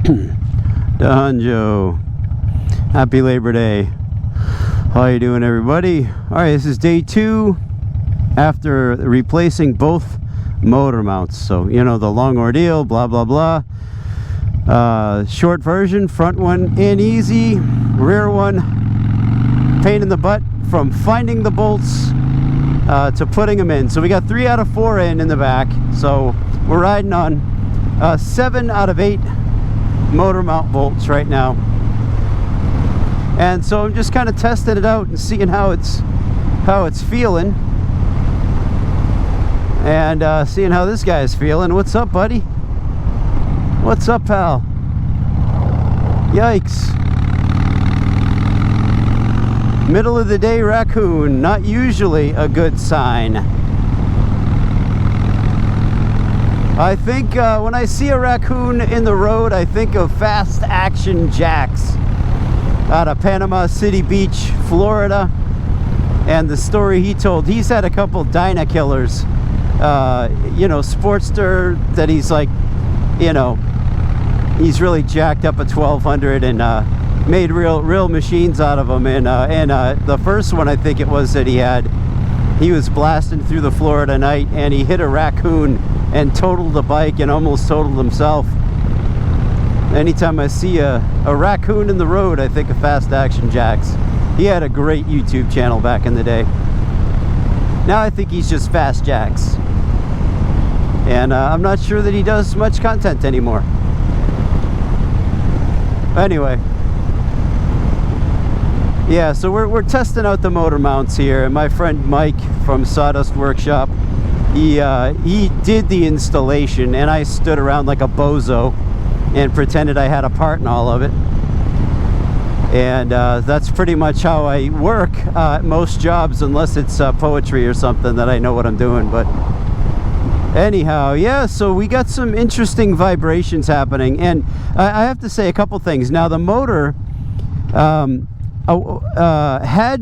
Donjo, happy Labor Day. How you doing, everybody? All right, this is day 2 after replacing both motor mounts. So, you know, the long ordeal, blah blah blah. Short version, front one in easy, rear one pain in the butt from finding the bolts to putting them in. So we got 3 out of 4 in the back. So we're riding on 7 out of 8 motor mount bolts right now, and so I'm just kind of testing it out and seeing how it's feeling, and seeing how this guy is feeling. What's up, buddy? What's up, pal? Yikes. Middle of the day raccoon, not usually a good sign. I think when I see a raccoon in the road, I think of Fast Action Jax out of Panama City Beach, Florida, and the story he told. He's had a couple Dyna killers, you know, Sportster that he's like, you know, he's really jacked up a 1200 and made real machines out of them. And the first one, I think it was, that he was blasting through the Florida night and he hit a raccoon and totaled the bike and almost totaled himself. Anytime I see a raccoon in the road, I think of Fast Action Jax. He had a great YouTube channel back in the day. Now I think he's just Fast Jax, and I'm not sure that he does much content anymore. Anyway, yeah, so we're testing out the motor mounts here, and my friend Mike from Sawdust Workshop, he did the installation, and I stood around like a bozo and pretended I had a part in all of it. And that's pretty much how I work at most jobs, unless it's poetry or something that I know what I'm doing. But anyhow, yeah, so we got some interesting vibrations happening, and I have to say a couple things. Now, the motor had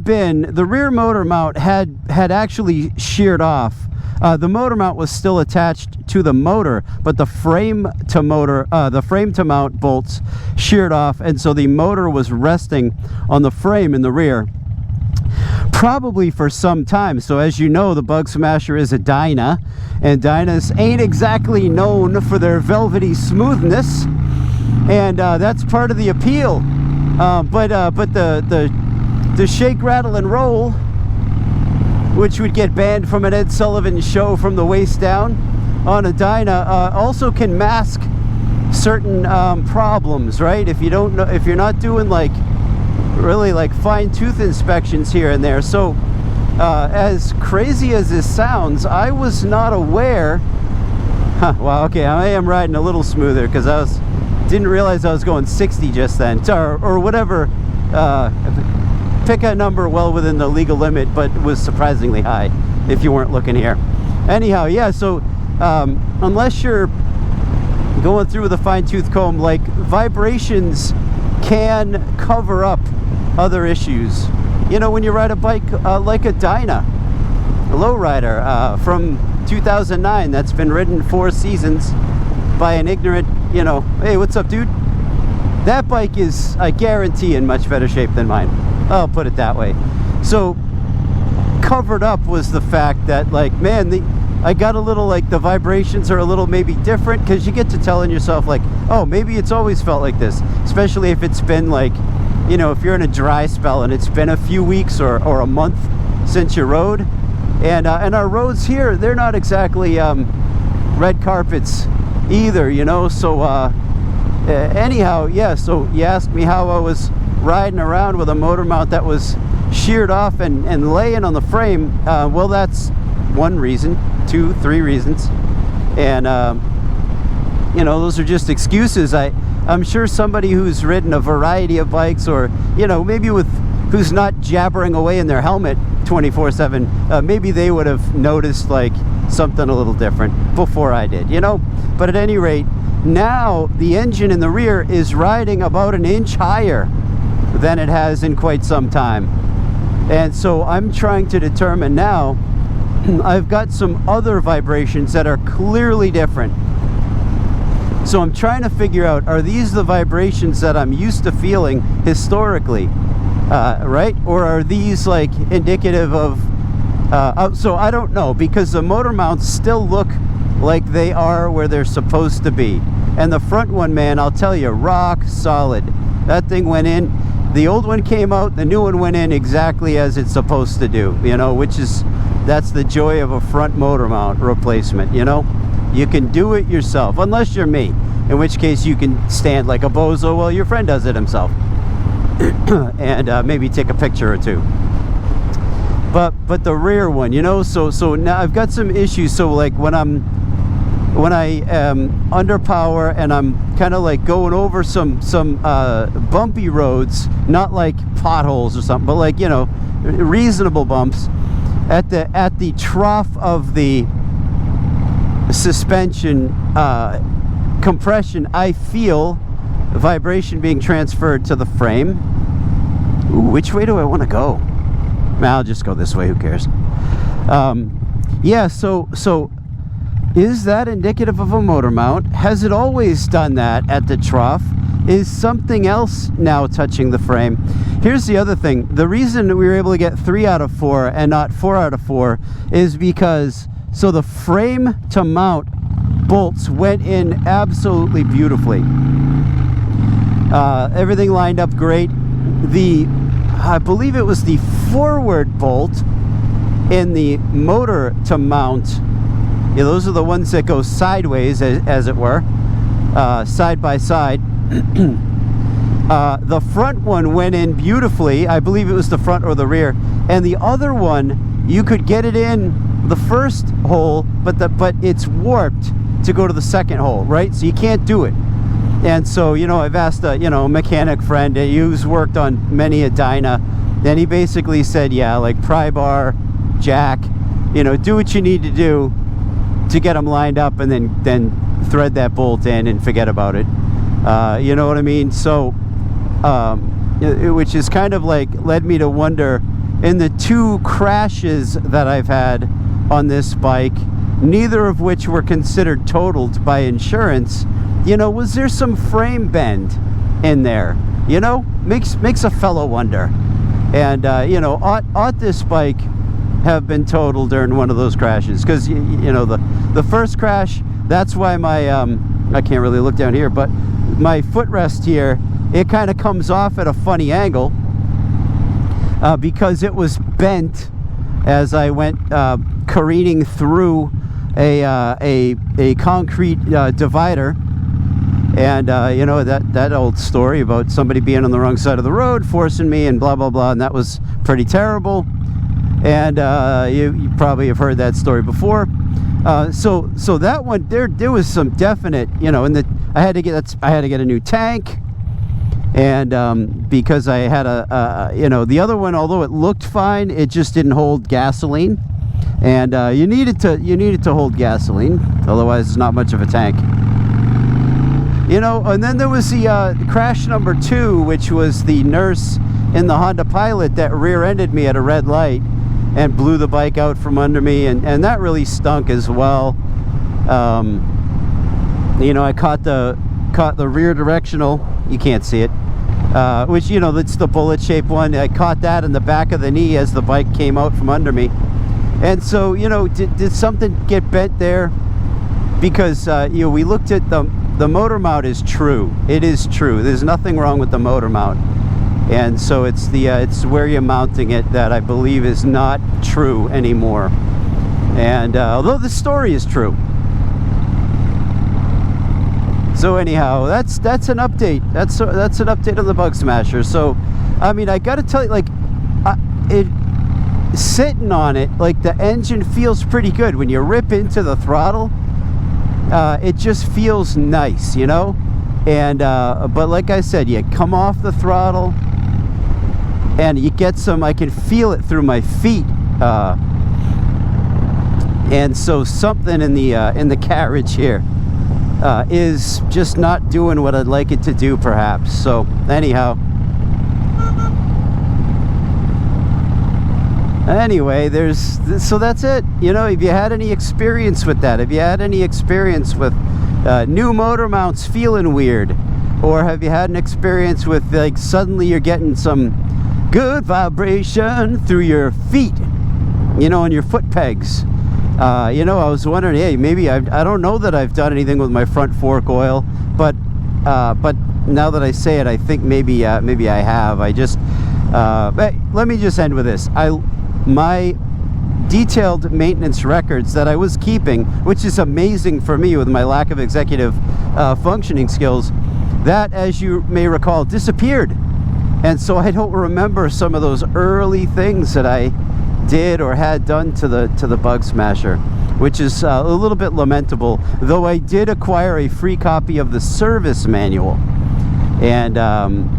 been, the rear motor mount had actually sheared off. The motor mount was still attached to the motor, but the frame to mount bolts sheared off, and so the motor was resting on the frame in the rear, probably for some time. So as you know, the Bug Smasher is a Dyna, and Dynas ain't exactly known for their velvety smoothness, and that's part of the appeal. But the shake, rattle, and roll, which would get banned from an Ed Sullivan show from the waist down on a Dyna, also can mask certain problems, right? If you don't know, if you're not doing like really like fine tooth inspections here and there. So as crazy as this sounds, I was not aware. Wow, okay, I am riding a little smoother because didn't realize I was going 60 just then, or whatever. Pick a number well within the legal limit, but was surprisingly high if you weren't looking here. Anyhow, yeah, so unless you're going through with a fine-tooth comb, like, vibrations can cover up other issues. You know, when you ride a bike like a Dyna, a lowrider from 2009 that's been ridden 4 seasons by an ignorant, you know, hey, what's up, dude? That bike is, I guarantee, in much better shape than mine. I'll put it that way. So covered up was the fact that, like, man, I got a little, like, the vibrations are a little maybe different, because you get to telling yourself, like, oh, maybe it's always felt like this, especially if it's been, like, you know, if you're in a dry spell and it's been a few weeks or a month since you rode. And our roads here, they're not exactly red carpets either, you know. So anyhow, yeah, so you asked me how I was riding around with a motor mount that was sheared off and laying on the frame. Well, that's one reason, 2, 3 reasons, and you know, those are just excuses. I'm sure somebody who's ridden a variety of bikes, or, you know, maybe who's not jabbering away in their helmet 24/7, maybe they would have noticed, like, something a little different before I did, you know. But at any rate, now the engine in the rear is riding about an inch higher than it has in quite some time, and so I'm trying to determine now. I've got some other vibrations that are clearly different. So I'm trying to figure out, are these the vibrations that I'm used to feeling historically, right? Or are these like indicative of, so I don't know, because the motor mounts still look like they are where they're supposed to be. And the front one, man, I'll tell you, rock solid. That thing went in, the old one came out, the new one went in exactly as it's supposed to do, you know, that's the joy of a front motor mount replacement, you know? You can do it yourself, unless you're me, in which case you can stand like a bozo while your friend does it himself. And maybe take a picture or two. But the rear one, you know, so now I've got some issues. So like when I am under power and I'm kind of like going over some bumpy roads, not like potholes or something, but like, you know, reasonable bumps, at the trough of the suspension compression, I feel vibration being transferred to the frame. Ooh, which way do I want to go? I'll just go this way, who cares? Yeah, so is that indicative of a motor mount? Has it always done that at the trough? Is something else now touching the frame? Here's the other thing. The reason we were able to get 3 out of 4 and not 4 out of 4 is because, so the frame to mount bolts went in absolutely beautifully. Everything lined up great. I believe it was the forward bolt in the motor to mount. Yeah, those are the ones that go sideways, as it were, side by side. The front one went in beautifully. I believe it was the front or the rear. And the other one, you could get it in the first hole, but it's warped to go to the second hole, right? So you can't do it. And so, you know, I've asked a, you know, a mechanic friend who's worked on many a Dyna, and he basically said, yeah, like pry bar, jack, you know, do what you need to do to get them lined up, and then thread that bolt in and forget about it. You know what I mean? So, which is kind of like led me to wonder, in the 2 crashes that I've had on this bike, neither of which were considered totaled by insurance, you know, was there some frame bend in there? You know, makes a fellow wonder. And you know, ought this bike have been totaled during one of those crashes? Because you know, the first crash, that's why my I can't really look down here, but my footrest here, it kind of comes off at a funny angle because it was bent as I went careening through a concrete divider. And you know, that old story about somebody being on the wrong side of the road forcing me and blah blah blah, and that was pretty terrible. And you probably have heard that story before. So that one, there was some definite, you know, I had to get a new tank, and because I had you know, the other one, although it looked fine, it just didn't hold gasoline, and you needed to hold gasoline, otherwise it's not much of a tank. You know, and then there was the crash number 2, which was the nurse in the Honda Pilot that rear-ended me at a red light and blew the bike out from under me, and that really stunk as well. You know, I caught the rear directional. You can't see it, which, you know, that's the bullet-shaped one. I caught that in the back of the knee as the bike came out from under me. And so, you know, did something get bent there? Because you know, we looked at the motor mount is true. It is true. There's nothing wrong with the motor mount. And so it's it's where you're mounting it that I believe is not true anymore. And although the story is true. So anyhow, that's an update. That's an update on the Bug Smasher. So, I mean, I got to tell you, like, sitting on it, like, the engine feels pretty good. When you rip into the throttle, it just feels nice, you know. And but like I said, you come off the throttle and you get some, I can feel it through my feet, and so something in the carriage here is just not doing what I'd like it to do, perhaps. So anyhow, so that's it. You know, if you had any experience with that, if you had any experience with New motor mounts feeling weird, or have you had an experience with like suddenly you're getting some good vibration through your feet, you know, and your foot pegs? You know, I was wondering, hey, maybe I don't know that I've done anything with my front fork oil, but now that I say it, I think maybe I have. I just let me just end with this. My detailed maintenance records that I was keeping, which is amazing for me with my lack of executive functioning skills, that, as you may recall, disappeared. And so I don't remember some of those early things that I did or had done to the Bug Smasher, which is a little bit lamentable, though I did acquire a free copy of the service manual, and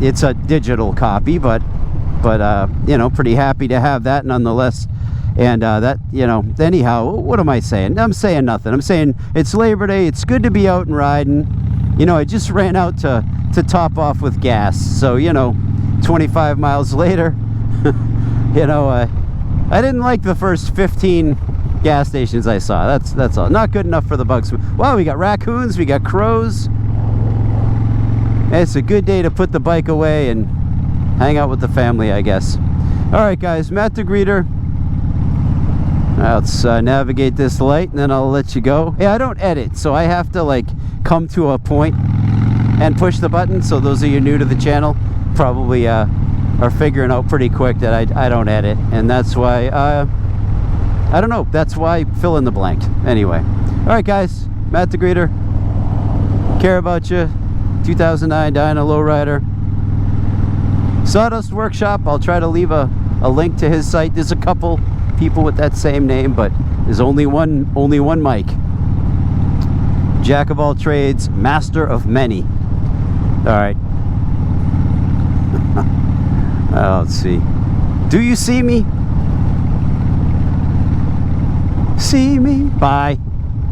it's a digital copy, but you know, pretty happy to have that nonetheless. And that, you know, anyhow, what am I saying? I'm saying nothing. I'm saying it's Labor Day. It's good to be out and riding. You know, I just ran out to top off with gas. So, you know, 25 miles later, you know, I didn't like the first 15 gas stations I saw. That's all. Not good enough for the bugs. Wow, we got raccoons. We got crows. It's a good day to put the bike away and hang out with the family, I guess. All right, guys. Matt DeGreeter. Let's navigate this light, and then I'll let you go. Yeah, I don't edit, so I have to like come to a point and push the button. So those of you new to the channel probably are figuring out pretty quick that I don't edit, and that's why I don't know. That's why fill in the blank. Anyway, all right, guys. Matt DeGreeter. Care about you. 2009 Dyna Lowrider. Sawdust Workshop. I'll try to leave a link to his site. There's a couple people with that same name, but there's only one Mike. Jack of all trades, master of many. All right. Let's see. Do you see me? See me? Bye.